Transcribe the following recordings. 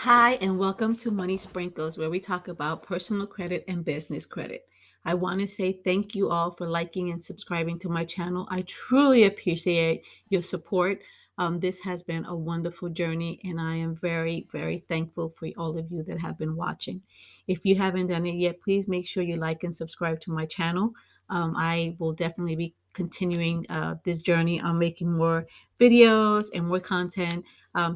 Hi, and welcome to Money Sprinkles, where we talk about personal credit and business credit. I want to say thank you all for liking and subscribing to my channel. I truly appreciate your support. This has been a wonderful journey, and I am very, very thankful for all of you that have been watching. If you haven't done it yet, please make sure you like and subscribe to my channel. I will definitely be continuing this journey on making more videos and more content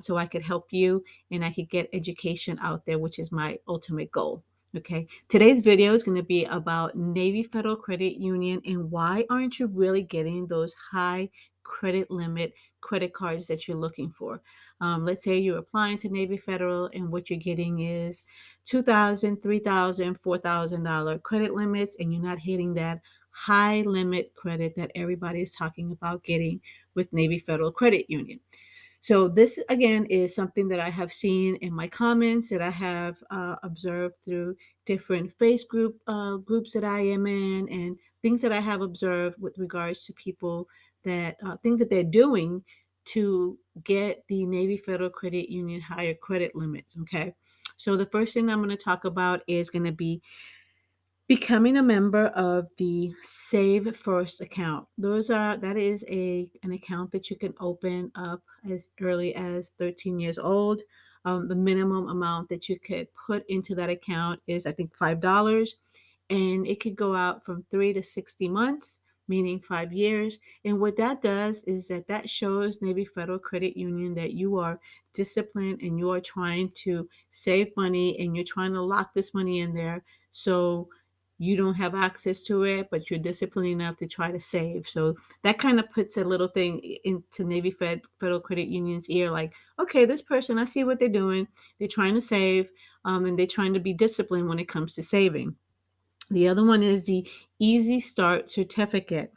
so I could help you and I could get education out there, which is my ultimate goal. Okay. Today's video is going to be about Navy Federal Credit Union and why aren't you really getting those high credit limit credit cards that you're looking for. Let's say you're applying to Navy Federal and what you're getting is $2,000, $3,000, $4,000 credit limits, and you're not hitting that high limit credit that everybody is talking about getting with Navy Federal Credit Union. So this again is something that I have seen in my comments that I have observed through different groups that I am in, and things that I have observed with regards to people that things that they're doing to get the Navy Federal Credit Union higher credit limits. Okay, so the first thing I'm going to talk about is going to be becoming a member of the Save First account. That is an account that you can open up as early as 13 years old. The minimum amount that you could put into that account is, I think, $5, and it could go out from 3 to 60 months, meaning 5 years. And what that does is that shows Navy Federal Credit Union that you are disciplined and you are trying to save money and you're trying to lock this money in there. So you don't have access to it, but you're disciplined enough to try to save. So that kind of puts a little thing into Federal Credit Union's ear, like, okay, this person, I see what they're doing. They're trying to save, and they're trying to be disciplined when it comes to saving. The other one is the Easy Start Certificate,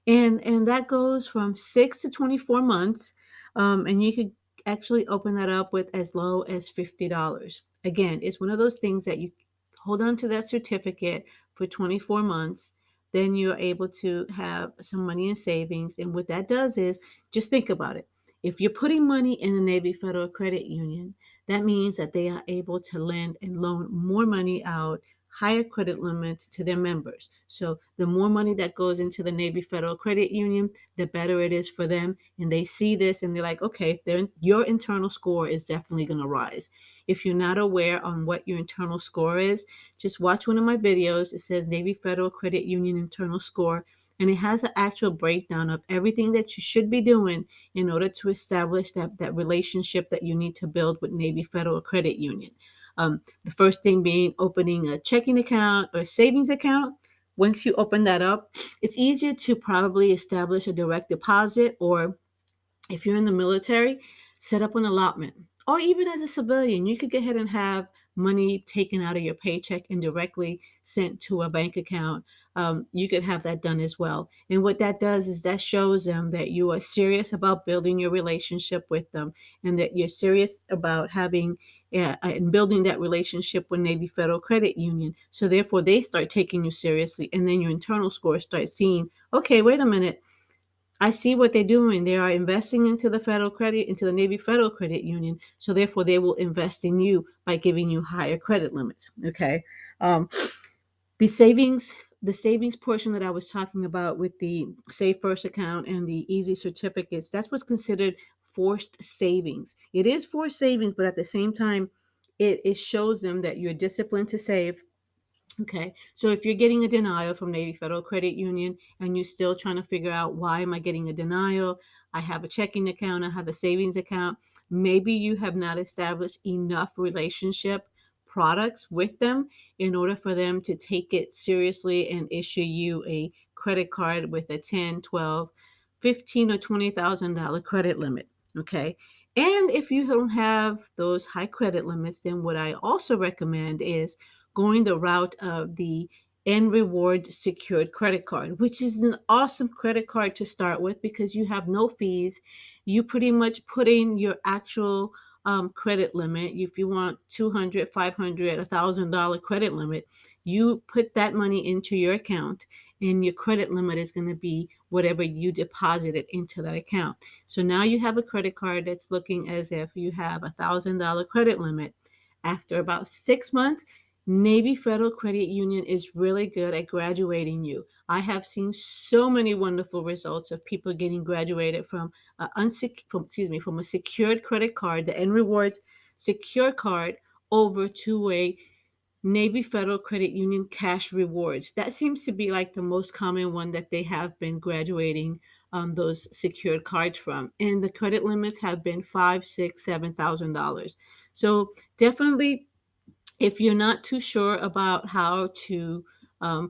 and that goes from 6 to 24 months, and you could actually open that up with as low as $50. Again, it's one of those things that you hold on to that certificate for 24 months. Then you're able to have some money in savings. And what that does is just think about it. If you're putting money in the Navy Federal Credit Union, that means that they are able to lend and loan more money out, higher credit limits to their members. So the more money that goes into the Navy Federal Credit Union, the better it is for them. And they see this and they're like, okay, your internal score is definitely going to rise. If you're not aware on what your internal score is, just watch one of my videos. It says Navy Federal Credit Union internal score, and it has an actual breakdown of everything that you should be doing in order to establish that relationship that you need to build with Navy Federal Credit Union. The first thing being opening a checking account or savings account. Once you open that up, it's easier to probably establish a direct deposit, or if you're in the military, set up an allotment. Or even as a civilian, you could go ahead and have money taken out of your paycheck and directly sent to a bank account. You could have that done as well. And what that does is that shows them that you are serious about building your relationship with them and that you're serious about having and building that relationship with Navy Federal Credit Union. So therefore, they start taking you seriously, and then your internal score starts seeing, okay, wait a minute, I see what they're doing. They are investing into the Navy Federal Credit Union. So therefore, they will invest in you by giving you higher credit limits. Okay. Um, the savings, the savings portion that I was talking about with the Save First account and the Easy certificates, that's what's considered forced savings. It is forced savings, but at the same time, it shows them that you're disciplined to save. Okay, so if you're getting a denial from Navy Federal Credit Union and you're still trying to figure out, why am I getting a denial? I have a checking account, I have a savings account. Maybe you have not established enough relationship products with them in order for them to take it seriously and issue you a credit card with a 10, 12, 15, or $20,000 credit limit. Okay, and if you don't have those high credit limits, then what I also recommend is going the route of the N Reward secured credit card, which is an awesome credit card to start with because you have no fees. You pretty much put in your actual credit limit. If you want 200, 500, $1,000 credit limit, you put that money into your account, and your credit limit is going to be whatever you deposited into that account. So now you have a credit card that's looking as if you have $1,000 credit limit. After about 6 months, Navy Federal Credit Union is really good at graduating you. I have seen so many wonderful results of people getting graduated from a secured credit card, the N Rewards secure card, over to a Navy Federal Credit Union cash rewards. That seems to be like the most common one that they have been graduating those secured cards from, and the credit limits have been five, six, $7,000. So definitely, if you're not too sure about how to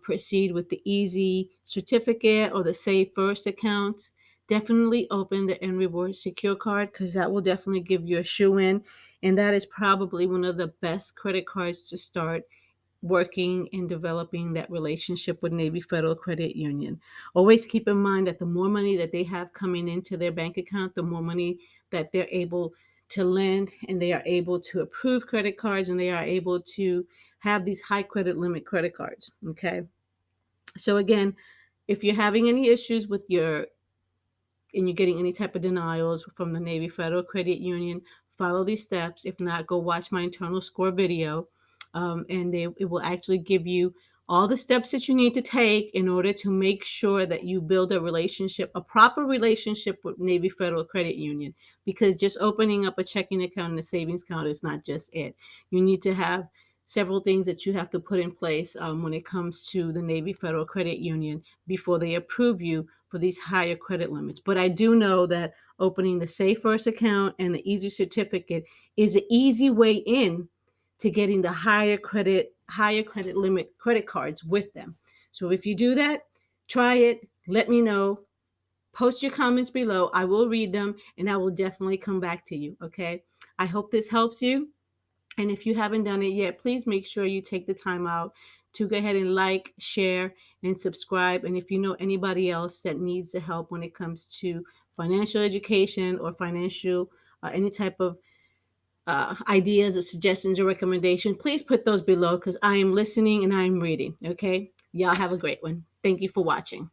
proceed with the easy certificate or the save first accounts, definitely open the N Reward Secure Card, because that will definitely give you a shoe in. And that is probably one of the best credit cards to start working and developing that relationship with Navy Federal Credit Union. Always keep in mind that the more money that they have coming into their bank account, the more money that they're able to lend, and they are able to approve credit cards, and they are able to have these high credit limit credit cards. Okay. So again, if you're having any issues with your and you're getting any type of denials from the Navy Federal Credit Union, follow these steps. If not, go watch my internal score video, and it will actually give you all the steps that you need to take in order to make sure that you build a relationship, a proper relationship with Navy Federal Credit Union. Because just opening up a checking account and a savings account is not just it. You need to have several things that you have to put in place when it comes to the Navy Federal Credit Union before they approve you for these higher credit limits. But I do know that opening the Save First account and the Easy Certificate is an easy way in to getting the higher credit limit credit cards with them. So if you do that, try it. Let me know. Post your comments below. I will read them, and I will definitely come back to you. Okay. I hope this helps you. And if you haven't done it yet, please make sure you take the time out to go ahead and like, share, and subscribe. And if you know anybody else that needs the help when it comes to financial education or any type of ideas or suggestions or recommendations, please put those below, because I am listening and I am reading. Okay. Y'all have a great one. Thank you for watching.